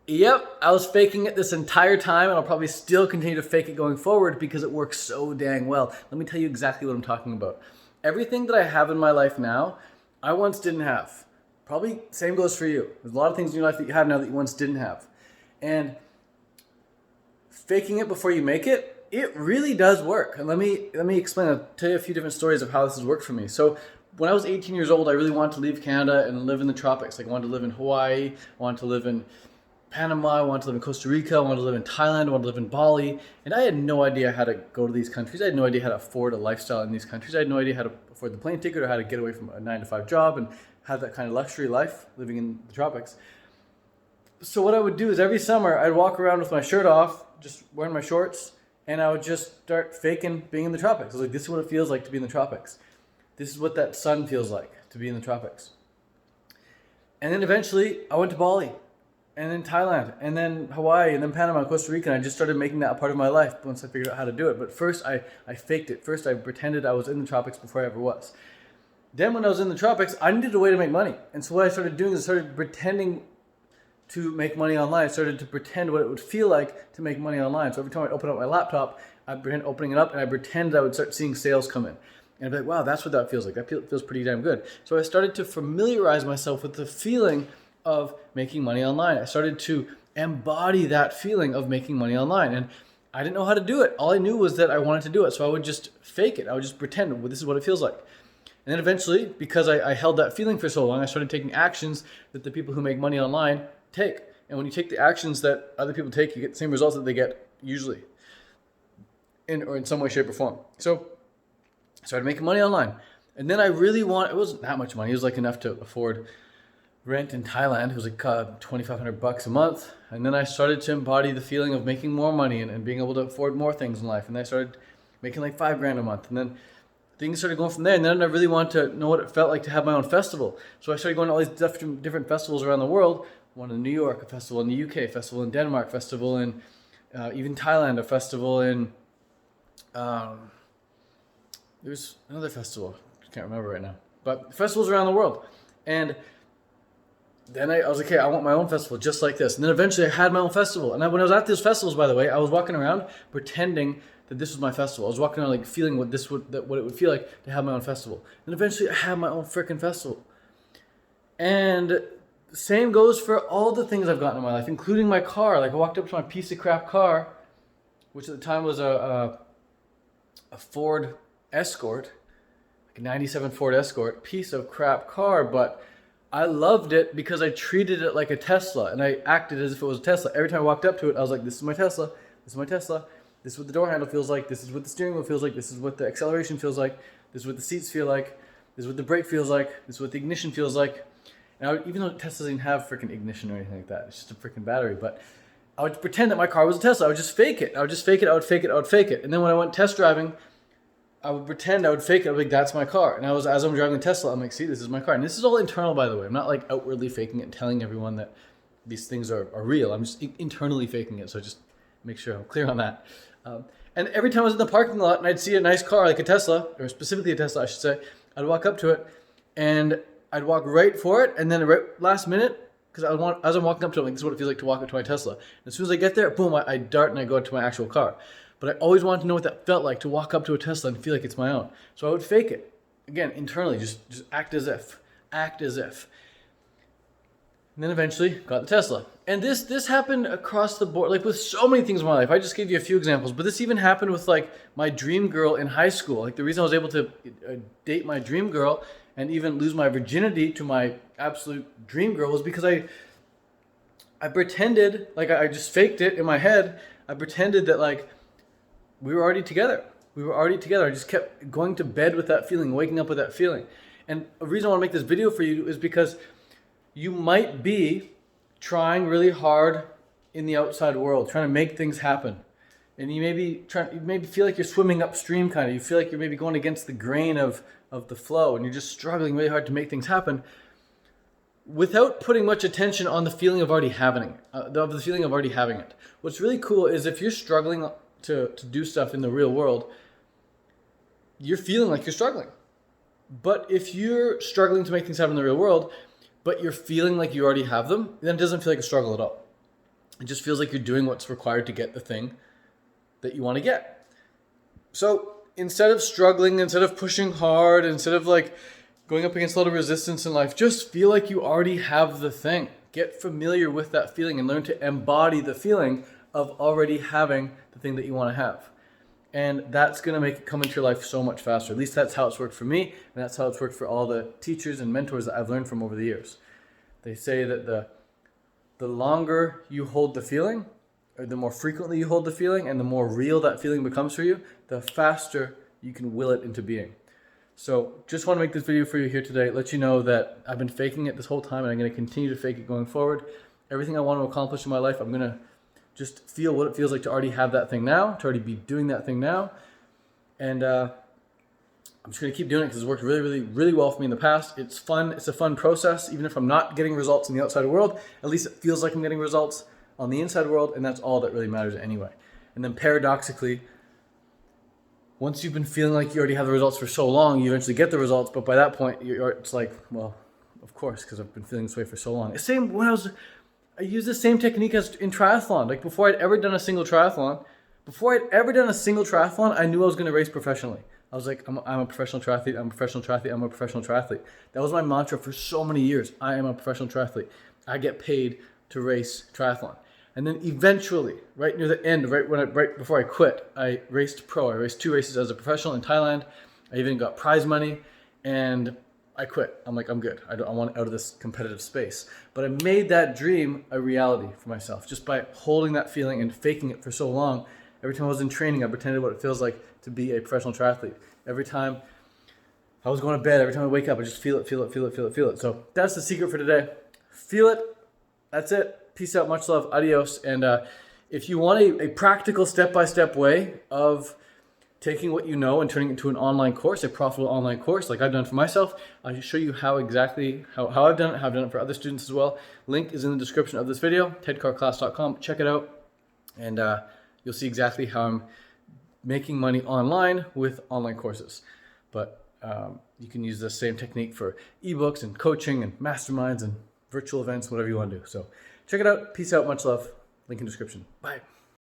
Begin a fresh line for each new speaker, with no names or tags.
Yep, I was faking it this entire time, and I'll probably still continue to fake it going forward because it works so dang well. Let me tell you exactly what I'm talking about. Everything that I have in my life now, I once didn't have. Probably same goes for you. There's a lot of things in your life that you have now that you once didn't have. And faking it before you make it, it really does work. And let me explain. I'll tell you a few different stories of how this has worked for me. So when I was 18 years old, I really wanted to leave Canada and live in the tropics. Like I wanted to live in Hawaii, I wanted to live in Panama, I wanted to live in Costa Rica, I wanted to live in Thailand, I wanted to live in Bali, and I had no idea how to go to these countries. I had no idea how to afford a lifestyle in these countries. I had no idea how to afford the plane ticket or how to get away from a 9 to 5 job and have that kind of luxury life living in the tropics. So what I would do is every summer I'd walk around with my shirt off, just wearing my shorts, and I would just start faking being in the tropics. I was like, this is what it feels like to be in the tropics. This is what that sun feels like to be in the tropics. And then eventually I went to Bali, and then Thailand, and then Hawaii, and then Panama, Costa Rica, and I just started making that a part of my life once I figured out how to do it. But first I faked it. First I pretended I was in the tropics before I ever was. Then when I was in the tropics, I needed a way to make money. And so what I started doing is I started pretending to make money online. I started to pretend what it would feel like to make money online. So every time I open up my laptop, I'd pretend opening it up and I pretend I would start seeing sales come in. And I'd be like, wow, that's what that feels like. That feels pretty damn good. So I started to familiarize myself with the feeling of making money online. I started to embody that feeling of making money online. And I didn't know how to do it. All I knew was that I wanted to do it. So I would just fake it. I would just pretend, well, this is what it feels like. And then eventually, because I held that feeling for so long, I started taking actions that the people who make money online take. And when you take the actions that other people take, you get the same results that they get usually in some way, shape, or form. So I started making money online. And then it wasn't that much money. It was like enough to afford rent in Thailand. It was like $2,500 a month. And then I started to embody the feeling of making more money and being able to afford more things in life. And then I started making like $5,000 a month. And then things started going from there. And then I really wanted to know what it felt like to have my own festival. So I started going to all these different festivals around the world. One in New York, a festival in the UK, a festival in Denmark, a festival in even Thailand, a festival in there's another festival. I can't remember right now. But festivals around the world. And then I was like, okay, I want my own festival just like this. And then eventually I had my own festival. And when I was at these festivals, by the way, I was walking around pretending that this was my festival. I was walking around like feeling what it would feel like to have my own festival. And eventually I had my own freaking festival. And the same goes for all the things I've gotten in my life, including my car. Like I walked up to my piece of crap car, which at the time was a Ford Escort, like a 97 Ford Escort, piece of crap car, but I loved it because I treated it like a Tesla and I acted as if it was a Tesla. Every time I walked up to it, I was like, this is my Tesla, this is my Tesla, this is what the door handle feels like, this is what the steering wheel feels like, this is what the acceleration feels like, this is what the seats feel like, this is what the brake feels like, this is what the ignition feels like. And even though Tesla doesn't have freaking ignition or anything like that, it's just a freaking battery, but I would pretend that my car was a Tesla. I would just fake it. I would just fake it, I would fake it, I would fake it. And then when I went test driving, I would pretend, I would fake it, I would be like, that's my car. And as I'm driving the Tesla, I'm like, see, this is my car. And this is all internal, by the way. I'm not like outwardly faking it and telling everyone that these things are real. I'm just internally faking it. So just make sure I'm clear on that. And every time I was in the parking lot and I'd see a nice car, like a Tesla, or specifically a Tesla, I should say, I'd walk up to it and I'd walk right for it. And then right last minute, because as I'm walking up to it, like, this is what it feels like to walk up to my Tesla. And as soon as I get there, boom, I dart and I go to my actual car. But I always wanted to know what that felt like to walk up to a Tesla and feel like it's my own. So I would fake it. Again, internally, just act as if. Act as if. And then eventually got the Tesla. And this happened across the board, like with so many things in my life. I just gave you a few examples, but this even happened with like my dream girl in high school. Like the reason I was able to date my dream girl and even lose my virginity to my absolute dream girl was because I pretended, like I just faked it in my head. I pretended that like we were already together. We were already together. I just kept going to bed with that feeling, waking up with that feeling. And the reason I want to make this video for you is because you might be trying really hard in the outside world, trying to make things happen. And you maybe feel like you're swimming upstream kind of. You feel like you're maybe going against the grain of the flow and you're just struggling really hard to make things happen without putting much attention on the feeling of already having it. What's really cool is if you're struggling to do stuff in the real world, you're feeling like you're struggling. But if you're struggling to make things happen in the real world, but you're feeling like you already have them, then it doesn't feel like a struggle at all. It just feels like you're doing what's required to get the thing that you want to get. So instead of struggling, instead of pushing hard, instead of like going up against a lot of resistance in life, just feel like you already have the thing. Get familiar with that feeling and learn to embody the feeling of already having the thing that you want to have. And that's going to make it come into your life so much faster. At least that's how it's worked for me, and that's how it's worked for all the teachers and mentors that I've learned from over the years. They say that the longer you hold the feeling, or the more frequently you hold the feeling, and the more real that feeling becomes for you, the faster you can will it into being. So just want to make this video for you here today, let you know that I've been faking it this whole time, and I'm going to continue to fake it going forward. Everything I want to accomplish in my life, I'm going to just feel what it feels like to already have that thing now, to already be doing that thing now. And I'm just going to keep doing it because it's worked really, really, really well for me in the past. It's fun. It's a fun process. Even if I'm not getting results in the outside world, at least it feels like I'm getting results on the inside world, and that's all that really matters anyway. And then paradoxically, once you've been feeling like you already have the results for so long, you eventually get the results. But by that point, it's like, well, of course, because I've been feeling this way for so long. Same when I used the same technique as in triathlon. Like before I'd ever done a single triathlon, I knew I was going to race professionally. I was like, I'm a professional triathlete. I'm a professional triathlete. I'm a professional triathlete. That was my mantra for so many years. I am a professional triathlete. I get paid to race triathlon. And then eventually, right near the end, right before I quit, I raced pro. I raced 2 races as a professional in Thailand. I even got prize money, and I quit. I'm like, I'm good. I want out of this competitive space. But I made that dream a reality for myself just by holding that feeling and faking it for so long. Every time I was in training, I pretended what it feels like to be a professional triathlete. Every time I was going to bed, every time I wake up, I just feel it. So that's the secret for today. Feel it. That's it. Peace out, much love, adios. And if you want a practical step-by-step way of taking what you know and turning it into an online course, a profitable online course like I've done for myself, I'll show you how I've done it, how I've done it for other students as well. Link is in the description of this video, tedcarclass.com. Check it out, and you'll see exactly how I'm making money online with online courses. But you can use the same technique for ebooks and coaching and masterminds and virtual events, whatever you want to do. So check it out. Peace out. Much love. Link in description. Bye.